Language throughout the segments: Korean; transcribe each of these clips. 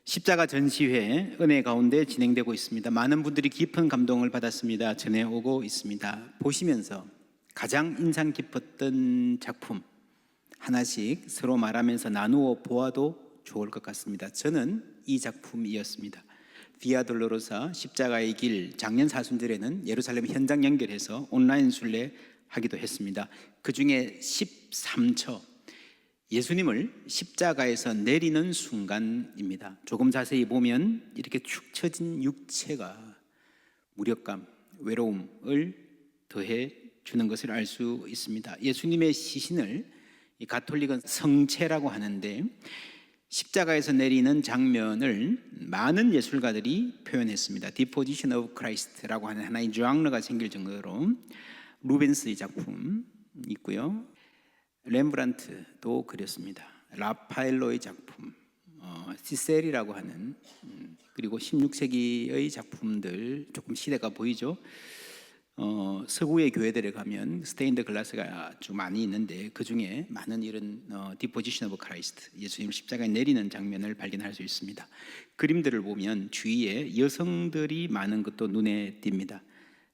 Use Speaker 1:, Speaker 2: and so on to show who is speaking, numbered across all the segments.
Speaker 1: 십자가 전시회 은혜 가운데 진행되고 있습니다. 많은 분들이 깊은 감동을 받았습니다. 전해오고 있습니다. 보시면서 가장 인상 깊었던 작품 하나씩 서로 말하면서 나누어 보아도 좋을 것 같습니다. 저는 이 작품이었습니다. 비아 돌로로사 십자가의 길, 작년 사순절에는 예루살렘 현장 연결해서 온라인 순례 하기도 했습니다. 그 중에 13처 예수님을 십자가에서 내리는 순간입니다. 조금 자세히 보면 이렇게 축 처진 육체가 무력감, 외로움을 더해 주는 것을 알 수 있습니다. 예수님의 시신을 이 가톨릭은 성체라고 하는데 십자가에서 내리는 장면을 많은 예술가들이 표현했습니다. Deposition of Christ라고 하는 하나의 장르가 생길 정도로 루벤스의 작품 있고요. 렘브란트도 그렸습니다. 라파엘로의 작품, 시셀이라고 하는 그리고 16세기의 작품들 조금 시대가 보이죠. 서구의 교회들에 가면 스테인드 글라스가 아주 많이 있는데 그 중에 많은 이런 디포지션 오브 크라이스트, 예수님을 십자가에 내리는 장면을 발견할 수 있습니다. 그림들을 보면 주위에 여성들이 많은 것도 눈에 띕니다.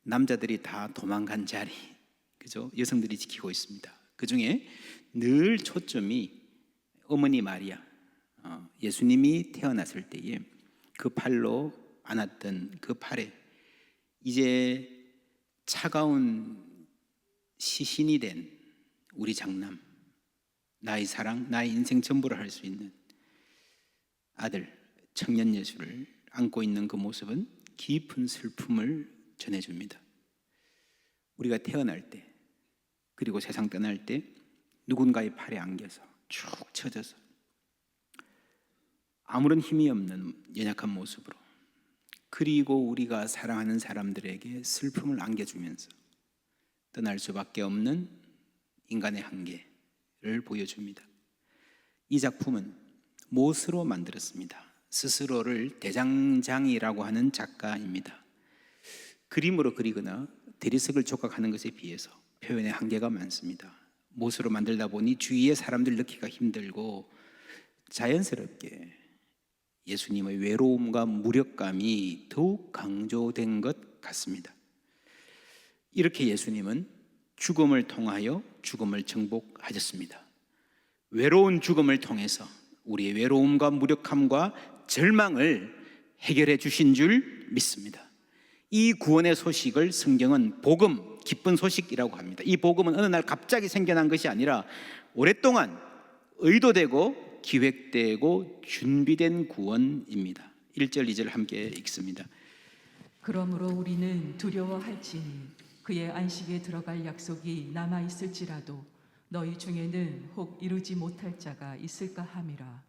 Speaker 1: 남자들이 다 도망간 자리, 그죠? 여성들이 지키고 있습니다. 그 중에 늘 초점이 어머니 마리아, 예수님이 태어났을 때에 그 팔로 안았던 그 팔에 이제 차가운 시신이 된 우리 장남, 나의 사랑, 나의 인생 전부를 할 수 있는 아들, 청년 예수를 안고 있는 그 모습은 깊은 슬픔을 전해줍니다. 우리가 태어날 때 그리고 세상 떠날 때 누군가의 팔에 안겨서 축 처져서 아무런 힘이 없는 연약한 모습으로, 그리고 우리가 사랑하는 사람들에게 슬픔을 안겨주면서 떠날 수밖에 없는 인간의 한계를 보여줍니다. 이 작품은 못으로 만들었습니다. 스스로를 대장장이라고 하는 작가입니다. 그림으로 그리거나 대리석을 조각하는 것에 비해서 표현의 한계가 많습니다. 못으로 만들다 보니 주위의 사람들 넣기가 힘들고 자연스럽게 예수님의 외로움과 무력감이 더욱 강조된 것 같습니다. 이렇게 예수님은 죽음을 통하여 죽음을 정복하셨습니다. 외로운 죽음을 통해서 우리의 외로움과 무력함과 절망을 해결해 주신 줄 믿습니다. 이 구원의 소식을 성경은 복음, 기쁜 소식이라고 합니다. 이 복음은 어느 날 갑자기 생겨난 것이 아니라 오랫동안 의도되고 기획되고 준비된 구원입니다. 1절 2절 함께 읽습니다.
Speaker 2: 그러므로 우리는 두려워할지니 그의 안식에 들어갈 약속이 남아있을지라도 너희 중에는 혹 이루지 못할 자가 있을까 함이라.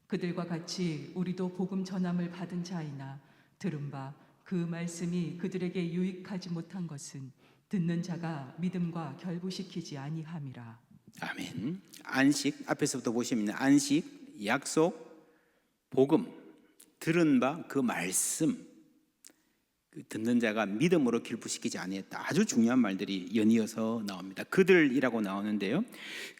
Speaker 2: 그들과 같이 우리도 복음 전함을 받은 자이나 들은 바 그 말씀이 그들에게 유익하지 못한 것은 듣는 자가 믿음과 결부시키지 아니함이라.
Speaker 1: 아멘. 안식, 앞에서부터 보시면 안식, 약속, 복음, 들은 바 그 말씀, 듣는 자가 믿음으로 결부시키지 아니했다. 아주 중요한 말들이 연이어서 나옵니다. 그들이라고 나오는데요,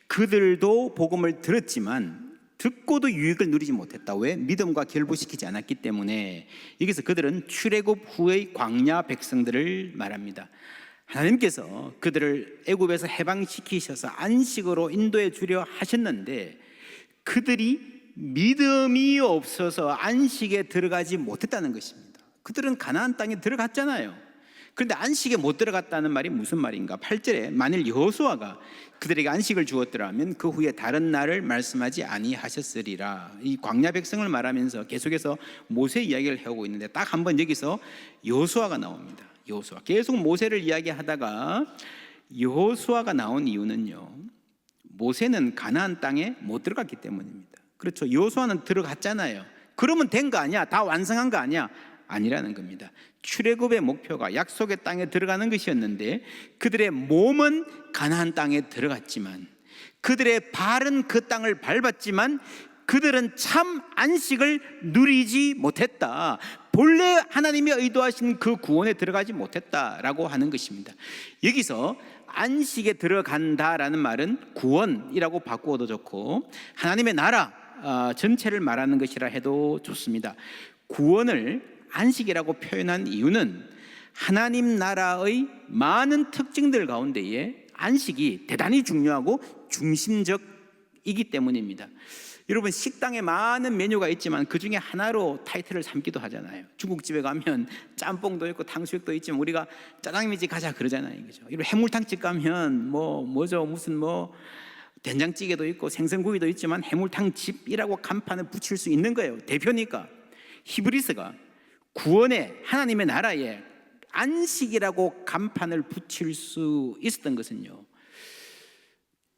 Speaker 1: 그들도 복음을 들었지만 듣고도 유익을 누리지 못했다. 왜? 믿음과 결부시키지 않았기 때문에. 여기서 그들은 출애굽 후의 광야 백성들을 말합니다. 하나님께서 그들을 애굽에서 해방시키셔서 안식으로 인도해 주려 하셨는데 그들이 믿음이 없어서 안식에 들어가지 못했다는 것입니다. 그들은 가나안 땅에 들어갔잖아요. 그런데 안식에 못 들어갔다는 말이 무슨 말인가? 8절에 만일 여호수아가 그들에게 안식을 주었더라면 그 후에 다른 날을 말씀하지 아니하셨으리라. 이 광야 백성을 말하면서 계속해서 모세 이야기를 해오고 있는데 딱 한 번 여기서 여호수아가 나옵니다. 여호수아, 계속 모세를 이야기하다가 여호수아가 나온 이유는요, 모세는 가나안 땅에 못 들어갔기 때문입니다. 그렇죠. 여호수아는 들어갔잖아요. 그러면 된 거 아니야? 다 완성한 거 아니야? 아니라는 겁니다. 출애굽의 목표가 약속의 땅에 들어가는 것이었는데 그들의 몸은 가나안 땅에 들어갔지만, 그들의 발은 그 땅을 밟았지만 그들은 참 안식을 누리지 못했다. 본래 하나님이 의도하신 그 구원에 들어가지 못했다라고 하는 것입니다. 여기서 안식에 들어간다라는 말은 구원이라고 바꾸어도 좋고, 하나님의 나라, 전체를 말하는 것이라 해도 좋습니다. 구원을 안식이라고 표현한 이유는 하나님 나라의 많은 특징들 가운데에 안식이 대단히 중요하고 중심적이기 때문입니다. 여러분, 식당에 많은 메뉴가 있지만 그 중에 하나로 타이틀을 삼기도 하잖아요. 중국집에 가면 짬뽕도 있고 탕수육도 있지만 우리가 짜장면집 가자 그러잖아요. 그죠? 여러분, 해물탕집 가면 무슨 된장찌개도 있고 생선구이도 있지만 해물탕집이라고 간판을 붙일 수 있는 거예요. 대표니까. 히브리서가 구원에, 하나님의 나라에 안식이라고 간판을 붙일 수 있었던 것은요,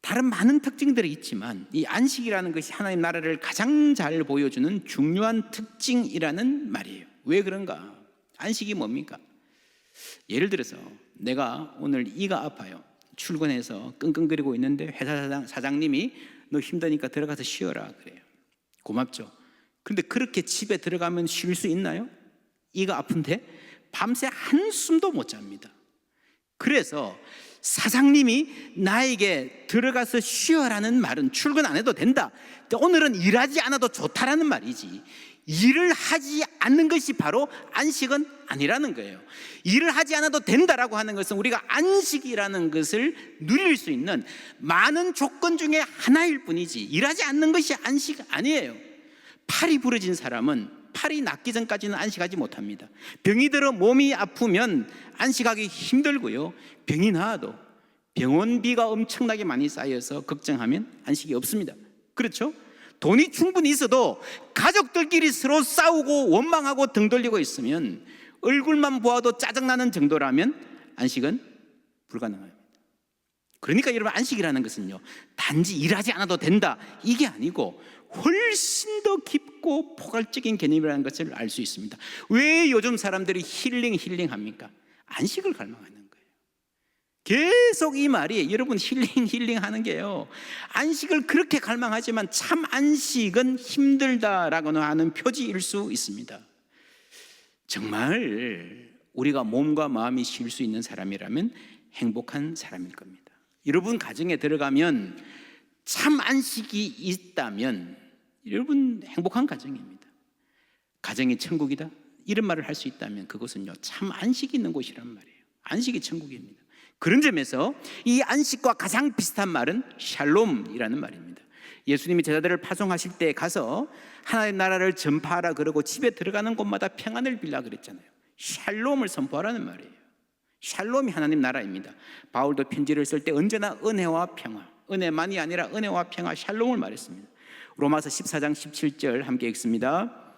Speaker 1: 다른 많은 특징들이 있지만 이 안식이라는 것이 하나님 나라를 가장 잘 보여주는 중요한 특징이라는 말이에요. 왜 그런가? 안식이 뭡니까? 예를 들어서 내가 오늘 이가 아파요. 출근해서 끙끙거리고 있는데 회사 사장님이 너 힘드니까 들어가서 쉬어라 그래요. 고맙죠. 그런데 그렇게 집에 들어가면 쉴 수 있나요? 이가 아픈데 밤새 한숨도 못 잡니다. 그래서 사장님이 나에게 들어가서 쉬어라는 말은 출근 안 해도 된다, 오늘은 일하지 않아도 좋다라는 말이지, 일을 하지 않는 것이 바로 안식은 아니라는 거예요. 일을 하지 않아도 된다라고 하는 것은 우리가 안식이라는 것을 누릴 수 있는 많은 조건 중에 하나일 뿐이지 일하지 않는 것이 안식 아니에요. 팔이 부러진 사람은 팔이 낫기 전까지는 안식하지 못합니다. 병이 들어 몸이 아프면 안식하기 힘들고요, 병이 나아도 병원비가 엄청나게 많이 쌓여서 걱정하면 안식이 없습니다. 그렇죠? 돈이 충분히 있어도 가족들끼리 서로 싸우고 원망하고 등 돌리고 있으면 얼굴만 보아도 짜증나는 정도라면 안식은 불가능합니다. 그러니까 여러분, 안식이라는 것은요, 단지 일하지 않아도 된다 이게 아니고 훨씬 더 깊고 포괄적인 개념이라는 것을 알 수 있습니다. 왜 요즘 사람들이 힐링 합니까? 안식을 갈망하는 거예요. 계속 이 말이, 여러분, 힐링 하는 게요, 안식을 그렇게 갈망하지만 참 안식은 힘들다라고 하는 표지일 수 있습니다. 정말 우리가 몸과 마음이 쉴 수 있는 사람이라면 행복한 사람일 겁니다. 여러분 가정에 들어가면 참 안식이 있다면 여러분 행복한 가정입니다. 가정이 천국이다 이런 말을 할 수 있다면 그것은요, 참 안식이 있는 곳이란 말이에요. 안식이 천국입니다. 그런 점에서 이 안식과 가장 비슷한 말은 샬롬이라는 말입니다. 예수님이 제자들을 파송하실 때 가서 하나님의 나라를 전파하라 그러고 집에 들어가는 곳마다 평안을 빌라 그랬잖아요. 샬롬을 선포하라는 말이에요. 샬롬이 하나님 나라입니다. 바울도 편지를 쓸 때 언제나 은혜와 평화, 은혜만이 아니라 은혜와 평화, 샬롬을 말했습니다. 로마서 14장 17절 함께 읽습니다.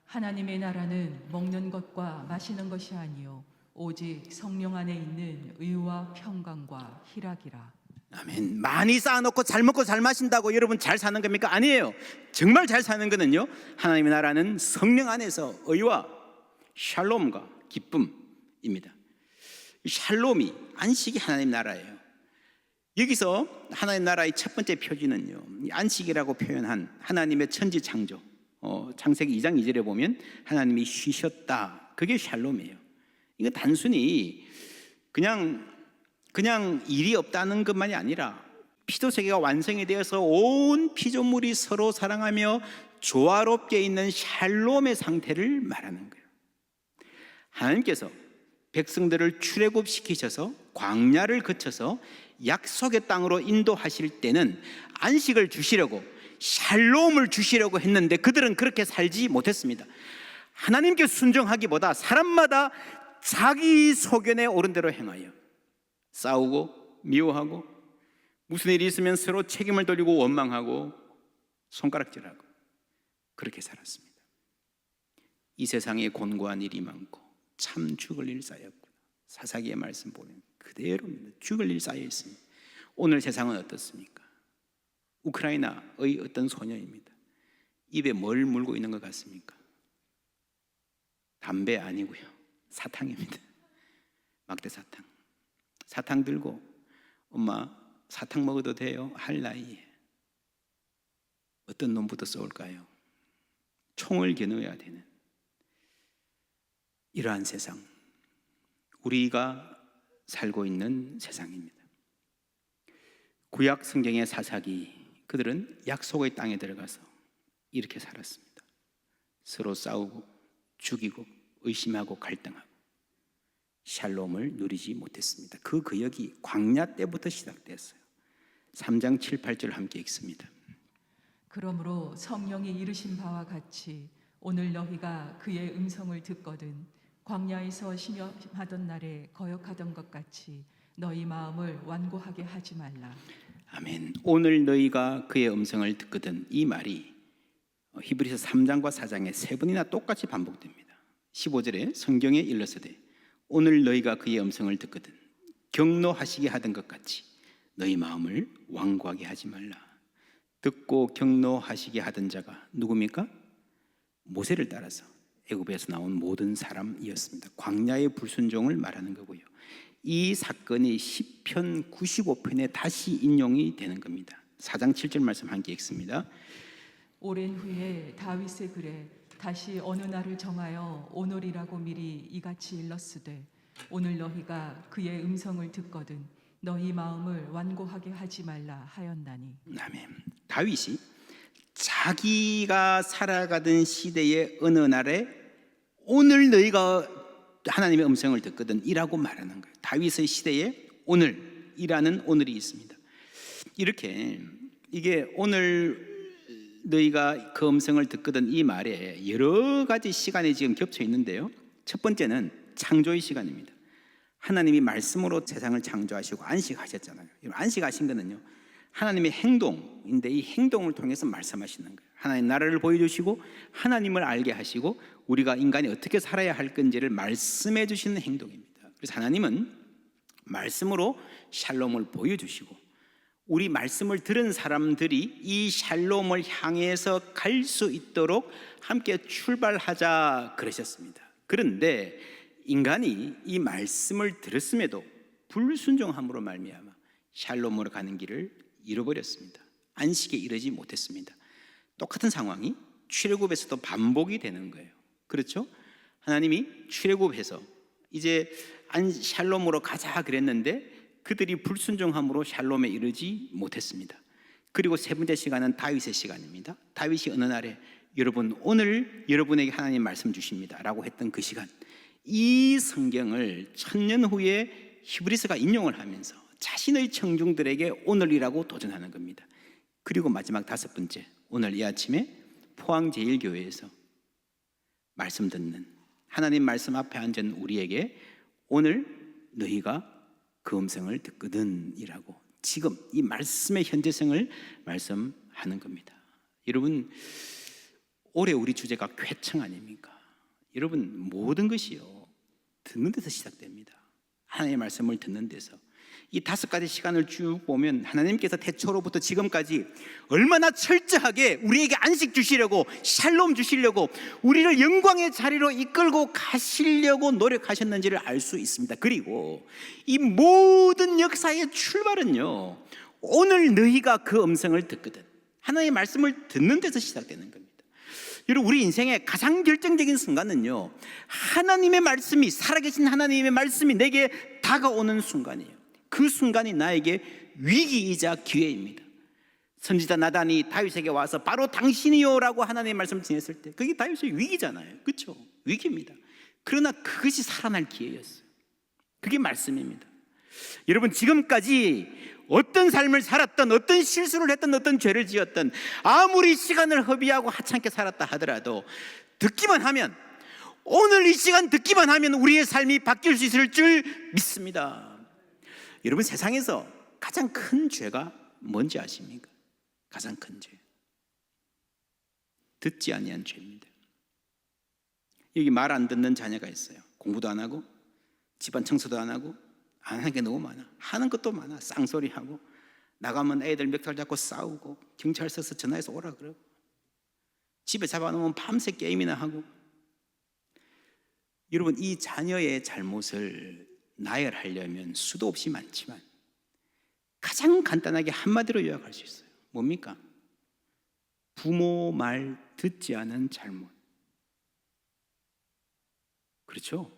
Speaker 2: 하나님의 나라는 먹는 것과 마시는 것이 아니요 오직 성령 안에 있는 의와 평강과 희락이라.
Speaker 1: 아멘. 많이 쌓아놓고 잘 먹고 잘 마신다고 여러분 잘 사는 겁니까? 아니에요. 정말 잘 사는 거는요, 하나님의 나라는 성령 안에서 의와 샬롬과 기쁨입니다. 샬롬이, 안식이 하나님 나라예요. 여기서 하나님 나라의 첫 번째 표지는요, 안식이라고 표현한 하나님의 천지 창조, 창세기 2장 2절에 보면 하나님이 쉬셨다, 그게 샬롬이에요. 이거 단순히 그냥 일이 없다는 것만이 아니라 피조세계가 완성이 되어서 온 피조물이 서로 사랑하며 조화롭게 있는 샬롬의 상태를 말하는 거예요. 하나님께서 백성들을 출애굽시키셔서 광야를 거쳐서 약속의 땅으로 인도하실 때는 안식을 주시려고, 샬롬을 주시려고 했는데 그들은 그렇게 살지 못했습니다. 하나님께 순종하기보다 사람마다 자기 소견에 옳은 대로 행하여 싸우고 미워하고 무슨 일이 있으면 서로 책임을 돌리고 원망하고 손가락질하고 그렇게 살았습니다. 이 세상에 곤고한 일이 많고 참 죽을 일 쌓였구나. 사사기의 말씀 보면 그대로입니다. 죽을 일 쌓여 있습니다. 오늘 세상은 어떻습니까? 우크라이나의 어떤 소녀입니다. 입에 뭘 물고 있는 것 같습니까? 담배 아니고요, 사탕입니다. 막대 사탕. 사탕 들고 엄마 사탕 먹어도 돼요? 할 나이에 어떤 놈부터 쏠까요? 총을 겨누어야 되는 이러한 세상, 우리가 살고 있는 세상입니다. 구약 성경의 사사기, 그들은 약속의 땅에 들어가서 이렇게 살았습니다. 서로 싸우고 죽이고 의심하고 갈등하고 샬롬을 누리지 못했습니다. 그 구역이 광야 때부터 시작됐어요. 3장 7, 8절 함께 읽습니다.
Speaker 2: 그러므로 성령이 이르신 바와 같이 오늘 너희가 그의 음성을 듣거든 광야에서 심령하던 날에 거역하던 것 같이 너희 마음을 완고하게 하지 말라.
Speaker 1: 아멘. 오늘 너희가 그의 음성을 듣거든, 이 말이 히브리서 3장과 4장에 세 번이나 똑같이 반복됩니다. 15절에 성경에 일러서되 오늘 너희가 그의 음성을 듣거든 경노하시게 하던 것 같이 너희 마음을 완고하게 하지 말라. 듣고 경노하시게 하던 자가 누굽니까? 모세를 따라서 애굽에서 나온 모든 사람이었습니다. 광야의 불순종을 말하는 거고요. 이 사건이 시편 95편에 다시 인용이 되는 겁니다. 4장 7절 말씀 함께 읽습니다.
Speaker 2: 오랜 후에 다윗의 글에 다시 어느 날을 정하여 오늘이라고 미리 이같이 일렀으되 오늘 너희가 그의 음성을 듣거든 너희 마음을 완고하게 하지 말라 하였나니.
Speaker 1: 아멘. 다윗이 자기가 살아가던 시대의 어느 날에 오늘 너희가 하나님의 음성을 듣거든 이라고 말하는 거예요. 다윗의 시대에 오늘이라는 오늘이 있습니다. 이렇게 이게 오늘 너희가 그 음성을 듣거든 이 말에 여러 가지 시간이 지금 겹쳐 있는데요. 첫 번째는 창조의 시간입니다. 하나님이 말씀으로 세상을 창조하시고 안식하셨잖아요. 안식하신 거는요, 하나님의 행동인데 이 행동을 통해서 말씀하시는 거예요. 하나님 나라를 보여주시고 하나님을 알게 하시고 우리가 인간이 어떻게 살아야 할 건지를 말씀해 주시는 행동입니다. 그래서 하나님은 말씀으로 샬롬을 보여주시고 우리 말씀을 들은 사람들이 이 샬롬을 향해서 갈 수 있도록 함께 출발하자 그러셨습니다. 그런데 인간이 이 말씀을 들었음에도 불순종함으로 말미암아 샬롬으로 가는 길을 잃어버렸습니다. 안식에 이르지 못했습니다. 똑같은 상황이 출애굽에서도 반복이 되는 거예요. 그렇죠? 하나님이 출애굽해서 이제 샬롬으로 가자 그랬는데 그들이 불순종함으로 샬롬에 이르지 못했습니다. 그리고 세 번째 시간은 다윗의 시간입니다. 다윗이 어느 날에 여러분 오늘 여러분에게 하나님 말씀 주십니다 라고 했던 그 시간, 이 성경을 1000년 후에 히브리서가 인용을 하면서 자신의 청중들에게 오늘이라고 도전하는 겁니다. 그리고 마지막 다섯 번째, 오늘 이 아침에 포항제일교회에서 말씀 듣는 하나님 말씀 앞에 앉은 우리에게 오늘 너희가 그 음성을 듣거든 이라고 지금 이 말씀의 현재성을 말씀하는 겁니다. 여러분, 올해 우리 주제가 쾌청 아닙니까? 여러분, 모든 것이요 듣는 데서 시작됩니다. 하나님의 말씀을 듣는 데서. 이 5가지 시간을 쭉 보면 하나님께서 태초로부터 지금까지 얼마나 철저하게 우리에게 안식 주시려고, 샬롬 주시려고, 우리를 영광의 자리로 이끌고 가시려고 노력하셨는지를 알 수 있습니다. 그리고 이 모든 역사의 출발은요, 오늘 너희가 그 음성을 듣거든, 하나님의 말씀을 듣는 데서 시작되는 겁니다. 여러분, 우리 인생의 가장 결정적인 순간은요, 하나님의 말씀이, 살아계신 하나님의 말씀이 내게 다가오는 순간이에요. 그 순간이 나에게 위기이자 기회입니다. 선지자 나단이 다윗에게 와서 바로 당신이요라고 하나님의 말씀 전했을 때 그게 다윗의 위기잖아요. 그렇죠? 위기입니다. 그러나 그것이 살아날 기회였어요. 그게 말씀입니다. 여러분, 지금까지 어떤 삶을 살았던, 어떤 실수를 했던, 어떤 죄를 지었던, 아무리 시간을 허비하고 하찮게 살았다 하더라도 듣기만 하면, 오늘 이 시간 듣기만 하면 우리의 삶이 바뀔 수 있을 줄 믿습니다. 여러분, 세상에서 가장 큰 죄가 뭔지 아십니까? 가장 큰 죄, 듣지 아니한 죄입니다. 여기 말 안 듣는 자녀가 있어요. 공부도 안 하고 집안 청소도 안 하고, 안 하는 게 너무 많아. 하는 것도 많아. 쌍소리하고, 나가면 애들 멱살 잡고 싸우고, 경찰서에서 전화해서 오라 그러고, 집에 잡아놓으면 밤새 게임이나 하고. 여러분, 이 자녀의 잘못을 나열하려면 수도 없이 많지만 가장 간단하게 한마디로 요약할 수 있어요. 뭡니까? 부모 말 듣지 않은 잘못. 그렇죠?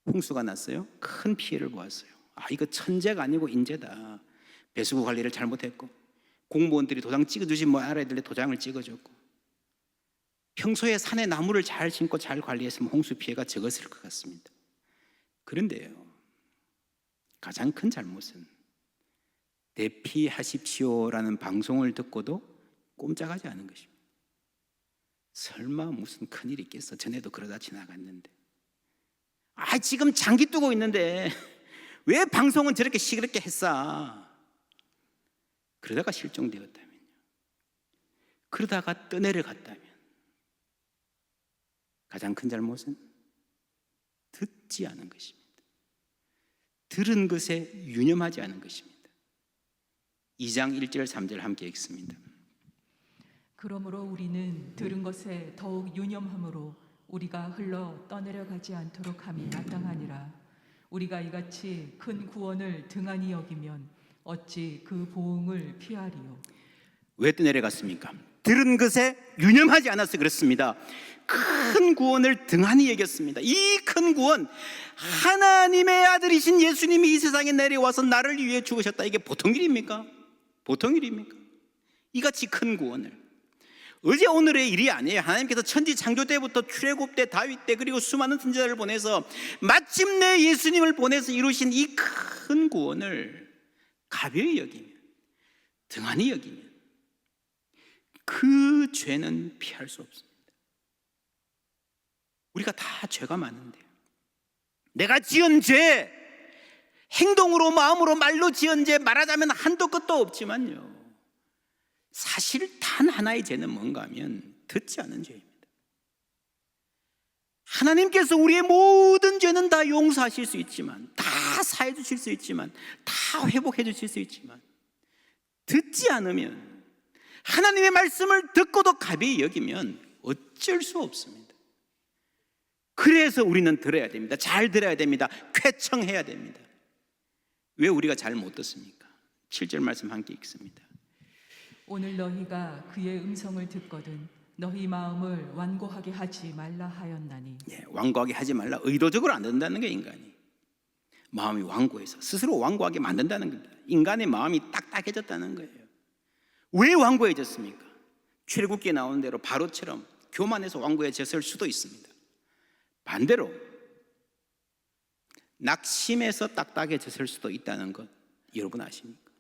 Speaker 1: 홍수가 났어요. 큰 피해를 보았어요. 아, 이거 천재가 아니고 인재다. 배수구 관리를 잘못했고, 공무원들이 도장 찍어주지 뭐 알아야 될 도장을 찍어줬고, 평소에 산에 나무를 잘 심고 잘 관리했으면 홍수 피해가 적었을 것 같습니다. 그런데요, 가장 큰 잘못은 대피하십시오라는 방송을 듣고도 꼼짝하지 않은 것입니다. 설마 무슨 큰일이 있겠어? 전에도 그러다 지나갔는데. 지금 장기 뜨고 있는데 왜 방송은 저렇게 시끄럽게 했어? 그러다가 실종되었다면요, 그러다가 떠내려갔다면, 가장 큰 잘못은 듣지 않은 것입니다. 들은 것에 유념하지 않은 것입니다. 2장 1절 3절 함께 읽습니다.
Speaker 2: 그러므로 우리는 들은 것에 더욱 유념함으로 우리가 흘러 떠내려가지 않도록 함이 마땅하니라. 우리가 이같이 큰 구원을 등한히 여기면 어찌 그 보응을 피하리요.
Speaker 1: 왜 떠내려갔습니까? 들은 것에 유념하지 않아서 그렇습니다. 큰 구원을 등한히 여겼습니다. 이 큰 구원, 하나님의 아들이신 예수님이 이 세상에 내려와서 나를 위해 죽으셨다. 이게 보통 일입니까? 보통 일입니까? 이같이 큰 구원을, 어제 오늘의 일이 아니에요. 하나님께서 천지 창조 때부터 출애굽 때, 다윗 때, 그리고 수많은 선지자를 보내서 마침내 예수님을 보내서 이루신 이 큰 구원을 가벼이 여기면, 등한히 여기면 그 죄는 피할 수 없습니다. 우리가 다 죄가 많은데, 내가 지은 죄, 행동으로, 마음으로, 말로 지은 죄, 말하자면 한도 끝도 없지만요, 사실 단 하나의 죄는 뭔가 하면 듣지 않은 죄입니다. 하나님께서 우리의 모든 죄는 다 용서하실 수 있지만, 다 사해 주실 수 있지만, 다 회복해 주실 수 있지만, 듣지 않으면, 하나님의 말씀을 듣고도 가벼이 여기면 어쩔 수 없습니다. 그래서 우리는 들어야 됩니다. 잘 들어야 됩니다. 쾌청해야 됩니다. 왜 우리가 잘 못 듣습니까? 7절 말씀 함께 읽습니다.
Speaker 2: 오늘 너희가 그의 음성을 듣거든 너희 마음을 완고하게 하지 말라 하였나니.
Speaker 1: 완고하게 하지 말라. 의도적으로 안 된다는 게 인간이. 마음이 완고해서 스스로 완고하게 만든다는 겁니다. 인간의 마음이 딱딱해졌다는 거예요. 왜 완고해졌습니까? 출애굽기에 나오는 대로 바로처럼 교만해서 완고해졌을 수도 있습니다. 반대로 낙심해서 딱딱해졌을 수도 있다는 것 여러분 아십니까?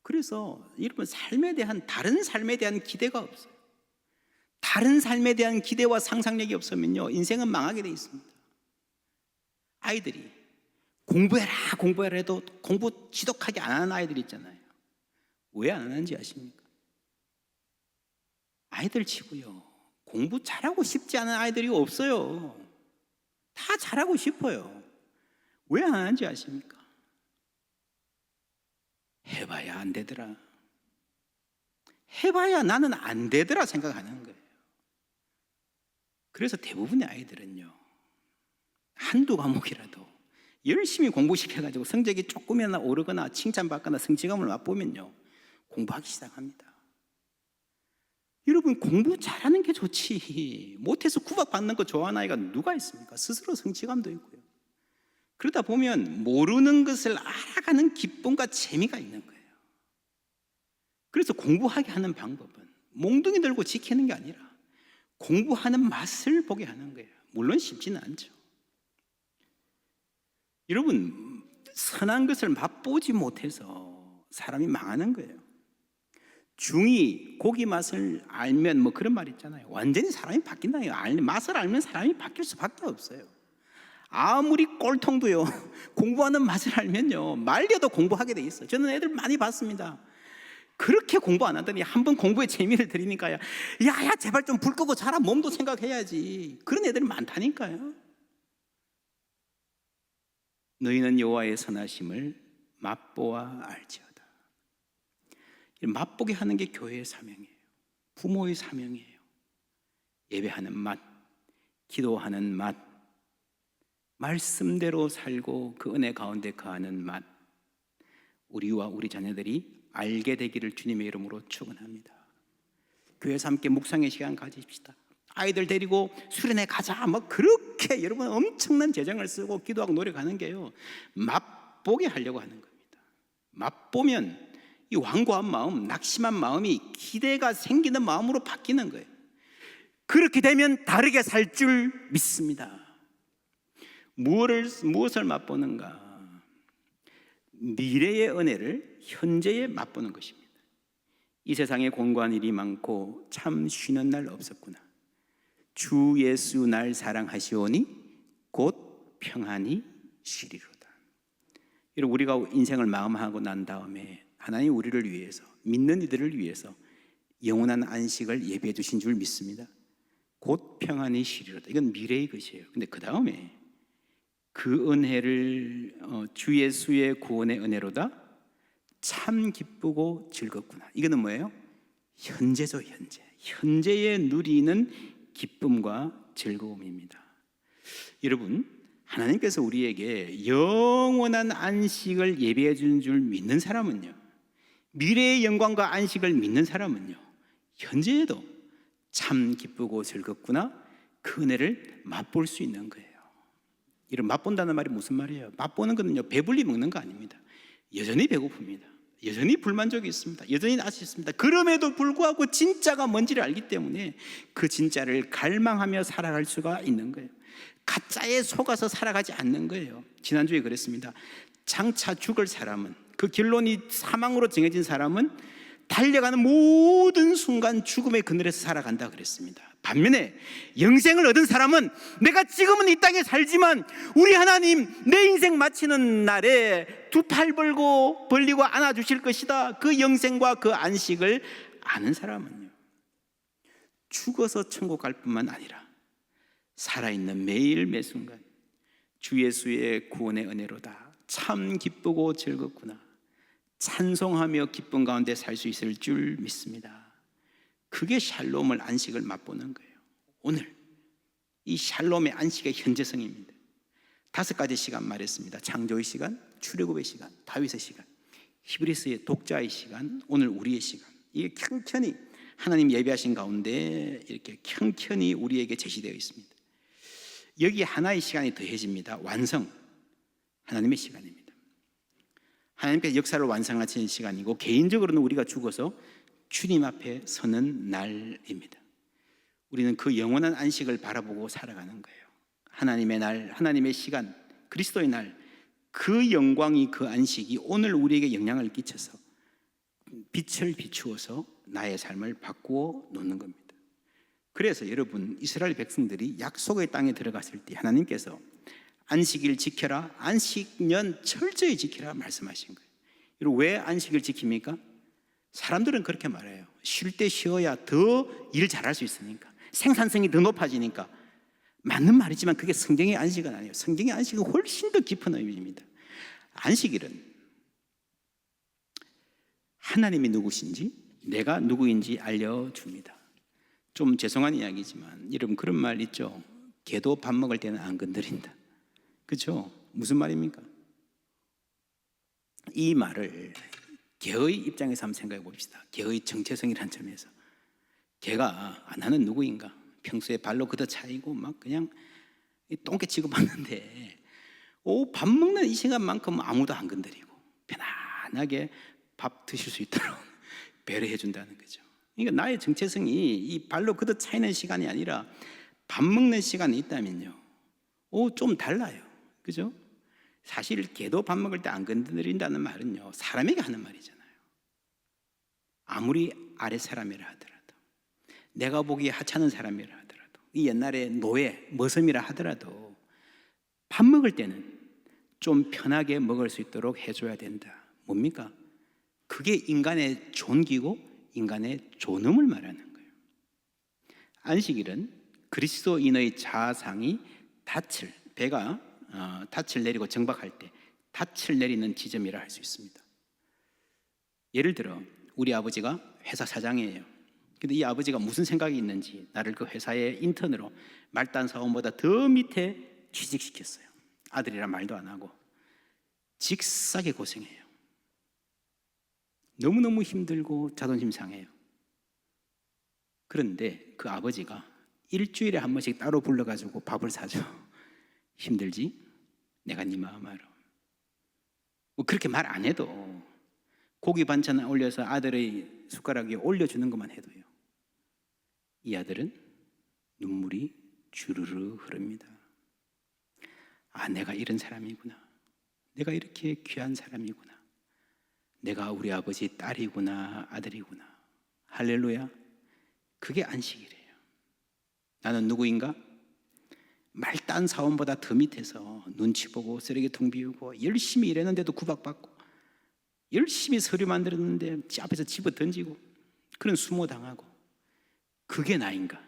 Speaker 1: 그래서 여러분 삶에 대한, 다른 삶에 대한 기대가 없어요. 다른 삶에 대한 기대와 상상력이 없으면요, 인생은 망하게 돼 있습니다. 아이들이 공부해라 해도 공부 지독하게 안 하는 아이들 있잖아요. 왜 안 하는지 아십니까? 아이들 치고요, 공부 잘하고 싶지 않은 아이들이 없어요. 다 잘하고 싶어요. 왜 안 하는지 아십니까? 해봐야 안 되더라. 해봐야 나는 안 되더라 생각하는 거예요. 그래서 대부분의 아이들은요, 한두 과목이라도 열심히 공부시켜가지고 성적이 조금이나 오르거나 칭찬받거나 성취감을 맛보면요, 공부하기 시작합니다. 여러분, 공부 잘하는 게 좋지, 못해서 구박받는 거 좋아하는 아이가 누가 있습니까? 스스로 성취감도 있고요. 그러다 보면 모르는 것을 알아가는 기쁨과 재미가 있는 거예요. 그래서 공부하게 하는 방법은 몽둥이 들고 지키는 게 아니라 공부하는 맛을 보게 하는 거예요. 물론 쉽지는 않죠. 여러분, 선한 것을 맛보지 못해서 사람이 망하는 거예요. 중이 고기 맛을 알면 뭐 그런 말 있잖아요. 완전히 사람이 바뀐다요. 맛을 알면 사람이 바뀔 수밖에 없어요. 아무리 꼴통도요, 공부하는 맛을 알면요, 말려도 공부하게 돼 있어요. 저는 애들 많이 봤습니다. 그렇게 공부 안 하더니 한번 공부에 재미를 들이니까요, 야 제발 좀 불 끄고 자라, 몸도 생각해야지. 그런 애들이 많다니까요. 너희는 여호와의 선하심을 맛보아 알지어다. 맛보게 하는 게 교회의 사명이에요. 부모의 사명이에요. 예배하는 맛, 기도하는 맛, 말씀대로 살고 그 은혜 가운데 거하는 맛, 우리와 우리 자녀들이 알게 되기를 주님의 이름으로 축원합니다. 교회에서 함께 묵상의 시간 가집시다. 아이들 데리고 수련회 가자, 뭐 그렇게 여러분 엄청난 재정을 쓰고 기도하고 노력하는 게요, 맛보게 하려고 하는 겁니다. 맛보면 이 완고한 마음, 낙심한 마음이 기대가 생기는 마음으로 바뀌는 거예요. 그렇게 되면 다르게 살 줄 믿습니다. 무엇을 맛보는가? 미래의 은혜를 현재에 맛보는 것입니다. 이 세상에 공고한 일이 많고 참 쉬는 날 없었구나. 주 예수 날 사랑하시오니 곧 평안히 쉬리로다. 이런 우리가 인생을 마감하고 난 다음에 하나님 우리를 위해서, 믿는 이들을 위해서 영원한 안식을 예비해 주신 줄 믿습니다. 곧 평안히 쉬리로다. 이건 미래의 것이에요. 근데 그 다음에 그 은혜를 주 예수의 구원의 은혜로다 참 기쁘고 즐겁구나. 이거는 뭐예요? 현재죠. 현재에 누리는 기쁨과 즐거움입니다. 여러분, 하나님께서 우리에게 영원한 안식을 예비해 준 줄 믿는 사람은요, 미래의 영광과 안식을 믿는 사람은요, 현재에도 참 기쁘고 즐겁구나, 그 은혜를 맛볼 수 있는 거예요. 이런 맛본다는 말이 무슨 말이에요? 맛보는 것은요, 배불리 먹는 거 아닙니다. 여전히 배고픕니다. 여전히 불만족이 있습니다. 여전히 아쉽습니다. 그럼에도 불구하고 진짜가 뭔지를 알기 때문에 그 진짜를 갈망하며 살아갈 수가 있는 거예요. 가짜에 속아서 살아가지 않는 거예요. 지난주에 그랬습니다. 장차 죽을 사람은, 그 결론이 사망으로 정해진 사람은 달려가는 모든 순간 죽음의 그늘에서 살아간다 그랬습니다. 반면에 영생을 얻은 사람은 내가 지금은 이 땅에 살지만 우리 하나님 내 인생 마치는 날에 두 팔 벌리고 안아주실 것이다. 그 영생과 그 안식을 아는 사람은요, 죽어서 천국 갈 뿐만 아니라 살아있는 매일 매 순간 주 예수의 구원의 은혜로다 참 기쁘고 즐겁구나, 찬송하며 기쁨 가운데 살 수 있을 줄 믿습니다. 그게 샬롬을, 안식을 맛보는 거예요. 오늘 이 샬롬의 안식의 현재성입니다. 5가지 시간 말했습니다. 창조의 시간, 출애굽의 시간, 다윗의 시간, 히브리서의 독자의 시간, 오늘 우리의 시간. 이게 켜켜이 하나님 예비하신 가운데 이렇게 켜켜이 우리에게 제시되어 있습니다. 여기 하나의 시간이 더해집니다. 완성, 하나님의 시간입니다. 하나님께서 역사를 완성하시는 시간이고, 개인적으로는 우리가 죽어서 주님 앞에 서는 날입니다. 우리는 그 영원한 안식을 바라보고 살아가는 거예요. 하나님의 날, 하나님의 시간, 그리스도의 날, 그 영광이, 그 안식이 오늘 우리에게 영향을 끼쳐서 빛을 비추어서 나의 삶을 바꾸어 놓는 겁니다. 그래서 여러분, 이스라엘 백성들이 약속의 땅에 들어갔을 때 하나님께서 안식일 지켜라, 안식년 철저히 지키라 말씀하신 거예요. 여러분, 왜 안식을 지킵니까? 사람들은 그렇게 말해요. 쉴 때 쉬어야 더 일 잘할 수 있으니까, 생산성이 더 높아지니까. 맞는 말이지만 그게 성경의 안식은 아니에요. 성경의 안식은 훨씬 더 깊은 의미입니다. 안식일은 하나님이 누구신지, 내가 누구인지 알려줍니다. 좀 죄송한 이야기지만 여러분, 그런 말 있죠. 개도 밥 먹을 때는 안 건드린다. 그렇죠? 무슨 말입니까? 이 말을 개의 입장에서 한번 생각해 봅시다. 개의 정체성이라는 점에서 개가 나는 누구인가? 평소에 발로 걷어차이고 막 그냥 똥개 취급받는데 밥 먹는 이 시간만큼 아무도 안 건드리고 편안하게 밥 드실 수 있도록 배려해 준다는 거죠. 그러니까 나의 정체성이 이 발로 걷어차이는 시간이 아니라 밥 먹는 시간이 있다면요, 좀 달라요. 그죠? 사실 개도 밥 먹을 때 안 건드린다는 말은요, 사람에게 하는 말이잖아요. 아무리 아래 사람이라 하더라도, 내가 보기에 하찮은 사람이라 하더라도, 이 옛날에 노예, 머슴이라 하더라도 밥 먹을 때는 좀 편하게 먹을 수 있도록 해줘야 된다. 뭡니까? 그게 인간의 존귀고 인간의 존엄을 말하는 거예요. 안식일은 그리스도인의 자상이 배가 닻을 내리고 정박할 때 닻을 내리는 지점이라 할 수 있습니다. 예를 들어 우리 아버지가 회사 사장이에요. 근데 이 아버지가 무슨 생각이 있는지 나를 그 회사의 인턴으로 말단 사원보다 더 밑에 취직시켰어요. 아들이랑 말도 안 하고 직사게 고생해요. 너무너무 힘들고 자존심 상해요. 그런데 그 아버지가 일주일에 한 번씩 따로 불러가지고 밥을 사줘. 힘들지? 내가 네 마음 알아. 그렇게 말 안 해도 고기 반찬 올려서 아들의 숟가락에 올려주는 것만 해도요, 이 아들은 눈물이 주르르 흐릅니다. 아, 내가 이런 사람이구나. 내가 이렇게 귀한 사람이구나. 내가 우리 아버지 딸이구나, 아들이구나. 할렐루야. 그게 안식이래요. 나는 누구인가? 말단 사원보다 더 밑에서 눈치 보고 쓰레기통 비우고 열심히 일했는데도 구박받고 열심히 서류 만들었는데 앞에서 집어 던지고 그런 수모당하고, 그게 나인가?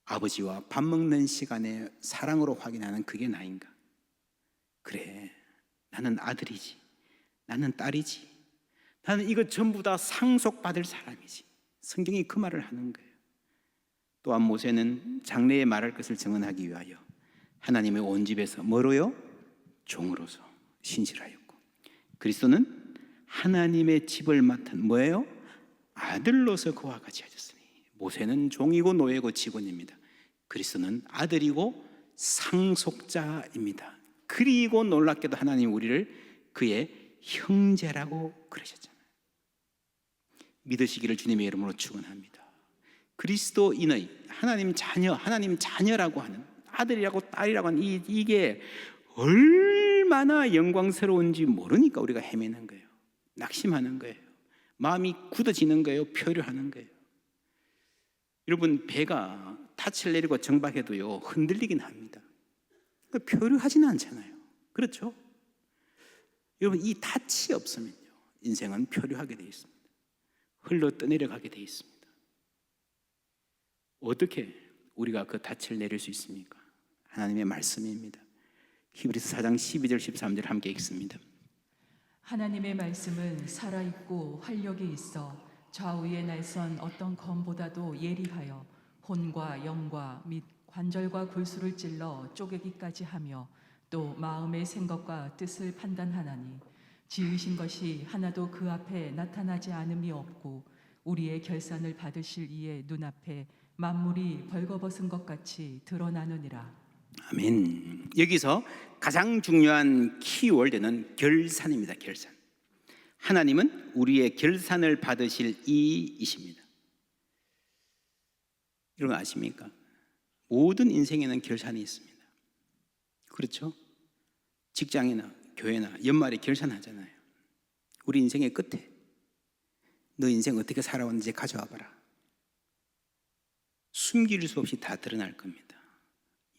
Speaker 1: 아버지와 밥 먹는 시간에 사랑으로 확인하는 그게 나인가? 그래, 나는 아들이지, 나는 딸이지, 나는 이거 전부 다 상속받을 사람이지. 성경이 그 말을 하는 거예요. 또한 모세는 장래에 말할 것을 증언하기 위하여 하나님의 온 집에서 뭐로요? 종으로서 신실하였고, 그리스도는 하나님의 집을 맡은 뭐예요? 아들로서 그와 같이 하셨으니, 모세는 종이고 노예고 직원입니다. 그리스도는 아들이고 상속자입니다. 그리고 놀랍게도 하나님 우리를 그의 형제라고 그러셨잖아요. 믿으시기를 주님의 이름으로 축원합니다. 그리스도인의 하나님 자녀, 하나님 자녀라고 하는, 아들이라고 딸이라고 하는 이게 얼마나 영광스러운지 모르니까 우리가 헤매는 거예요. 낙심하는 거예요. 마음이 굳어지는 거예요. 표류하는 거예요. 여러분, 배가 닻을 내리고 정박해도요, 흔들리긴 합니다. 표류하지는 않잖아요. 그렇죠? 여러분, 이 닻이 없으면요, 인생은 표류하게 되어 있습니다. 흘러 떠내려가게 되어 있습니다. 어떻게 우리가 그 닻을 내릴 수 있습니까? 하나님의 말씀입니다. 히브리서 4장 12절 13절 함께 읽습니다.
Speaker 2: 하나님의 말씀은 살아있고 활력이 있어 좌우에 날선 어떤 검보다도 예리하여 혼과 영과 및 관절과 골수를 찔러 쪼개기까지 하며 또 마음의 생각과 뜻을 판단하나니 지으신 것이 하나도 그 앞에 나타나지 않음이 없고 우리의 결산을 받으실 이의 눈앞에 만물이 벌거벗은 것 같이 드러나느니라.
Speaker 1: 아멘. 여기서 가장 중요한 키워드는 결산입니다. 결산. 하나님은 우리의 결산을 받으실 이이십니다. 이런 거 아십니까? 모든 인생에는 결산이 있습니다. 그렇죠? 직장이나 교회나 연말에 결산하잖아요. 우리 인생의 끝에 너 인생 어떻게 살아왔는지 가져와 봐라. 숨길 수 없이 다 드러날 겁니다.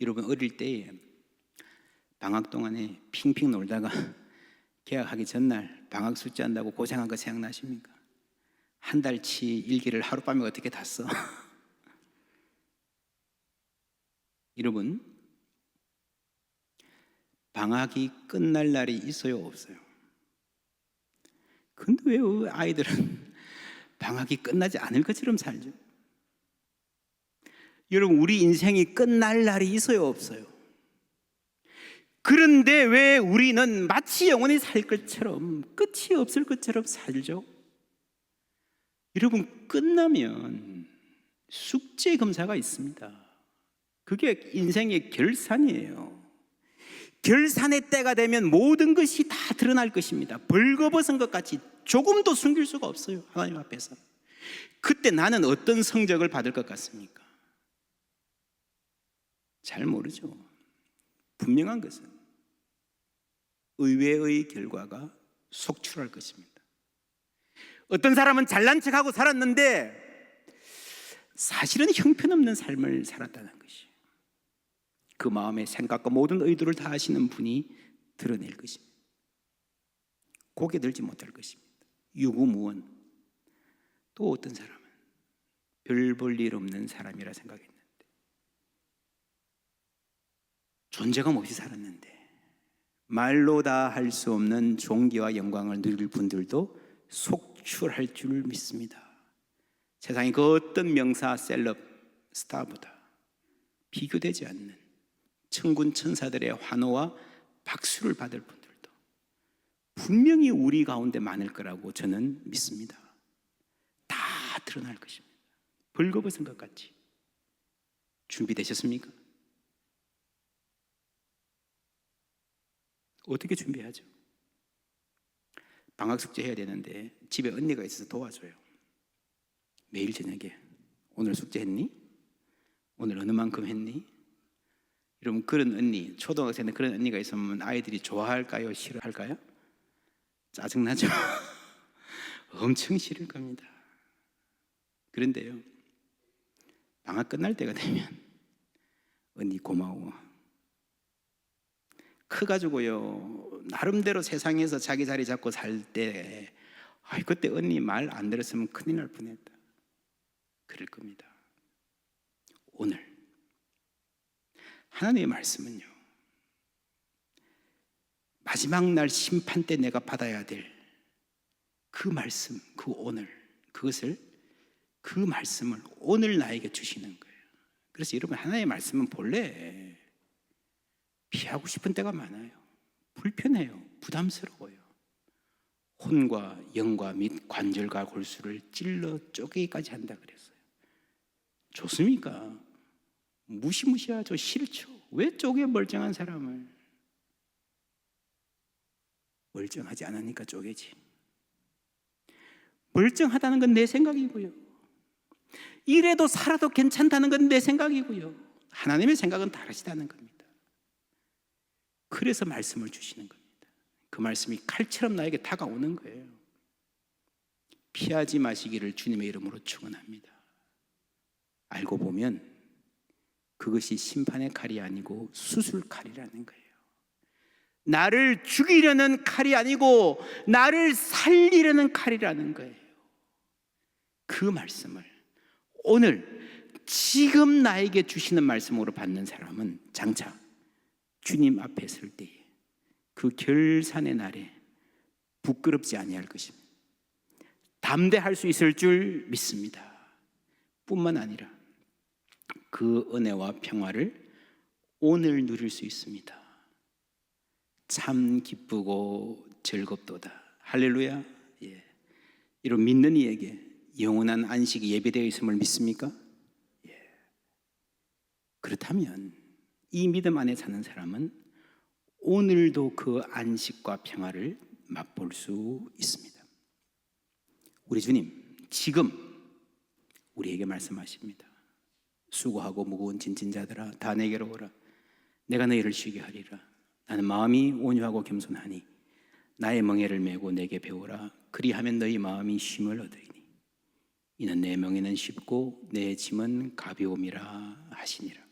Speaker 1: 여러분, 어릴 때에 방학 동안에 핑핑 놀다가 개학하기 전날 방학 숙제한다고 고생한 거 생각나십니까? 한 달치 일기를 하룻밤에 어떻게 다 써? 여러분, 방학이 끝날 날이 있어요, 없어요? 근데 왜 아이들은 방학이 끝나지 않을 것처럼 살죠? 여러분, 우리 인생이 끝날 날이 있어요, 없어요? 그런데 왜 우리는 마치 영원히 살 것처럼, 끝이 없을 것처럼 살죠? 여러분, 끝나면 숙제 검사가 있습니다. 그게 인생의 결산이에요. 결산의 때가 되면 모든 것이 다 드러날 것입니다. 벌거벗은 것 같이 조금도 숨길 수가 없어요, 하나님 앞에서. 그때 나는 어떤 성적을 받을 것 같습니까? 잘 모르죠. 분명한 것은 의외의 결과가 속출할 것입니다. 어떤 사람은 잘난 척하고 살았는데 사실은 형편없는 삶을 살았다는 것이에요. 그 마음의 생각과 모든 의도를 다 아시는 분이 드러낼 것입니다. 고개 들지 못할 것입니다. 유구무원. 또 어떤 사람은 별 볼 일 없는 사람이라 생각했는데, 존재감 없이 살았는데 말로 다 할 수 없는 존귀와 영광을 누릴 분들도 속출할 줄 믿습니다. 세상의 그 어떤 명사, 셀럽, 스타보다 비교되지 않는 천군 천사들의 환호와 박수를 받을 분들도 분명히 우리 가운데 많을 거라고 저는 믿습니다. 다 드러날 것입니다. 벌거벗은 것 같이. 준비되셨습니까? 어떻게 준비하죠? 방학 숙제 해야 되는데 집에 언니가 있어서 도와줘요. 매일 저녁에 오늘 숙제 했니? 오늘 어느 만큼 했니? 여러분, 그런 언니, 초등학생에 그런 언니가 있으면 아이들이 좋아할까요? 싫어할까요? 짜증나죠? 엄청 싫을 겁니다. 그런데요, 방학 끝날 때가 되면 언니 고마워. 커가지고요, 나름대로 세상에서 자기 자리 잡고 살 때 그때 언니 말 안 들었으면 큰일 날 뻔했다, 그럴 겁니다. 오늘 하나님의 말씀은요, 마지막 날 심판 때 내가 받아야 될 그 말씀, 그 오늘, 그 말씀을 오늘 나에게 주시는 거예요. 그래서 여러분, 하나님의 말씀은 본래 피하고 싶은 때가 많아요. 불편해요. 부담스러워요. 혼과 영과 및 관절과 골수를 찔러 쪼개기까지 한다 그랬어요. 좋습니까? 무시무시하죠. 싫죠. 왜 쪼개? 멀쩡한 사람을. 멀쩡하지 않으니까 쪼개지. 멀쩡하다는 건 내 생각이고요, 이래도 살아도 괜찮다는 건 내 생각이고요, 하나님의 생각은 다르시다는 겁니다. 그래서 말씀을 주시는 겁니다. 그 말씀이 칼처럼 나에게 다가오는 거예요. 피하지 마시기를 주님의 이름으로 축원합니다. 알고 보면 그것이 심판의 칼이 아니고 수술 칼이라는 거예요. 나를 죽이려는 칼이 아니고 나를 살리려는 칼이라는 거예요. 그 말씀을 오늘 지금 나에게 주시는 말씀으로 받는 사람은 장차 주님 앞에 설 때에 그 결산의 날에 부끄럽지 아니할 것입니다. 담대할 수 있을 줄 믿습니다. 뿐만 아니라 그 은혜와 평화를 오늘 누릴 수 있습니다. 참 기쁘고 즐겁도다. 할렐루야. 예. 이런 믿는 이에게 영원한 안식이 예배되어 있음을 믿습니까? 예. 그렇다면 이 믿음 안에 사는 사람은 오늘도 그 안식과 평화를 맛볼 수 있습니다. 우리 주님 지금 우리에게 말씀하십니다. 수고하고 무거운 짐진 자들아 다 내게로 오라. 내가 너희를 쉬게 하리라. 나는 마음이 온유하고 겸손하니 나의 멍에를 메고 내게 배우라. 그리하면 너희 마음이 쉼을 얻으리니 이는 내 멍에는 쉽고 내 짐은 가벼움이라 하시니라.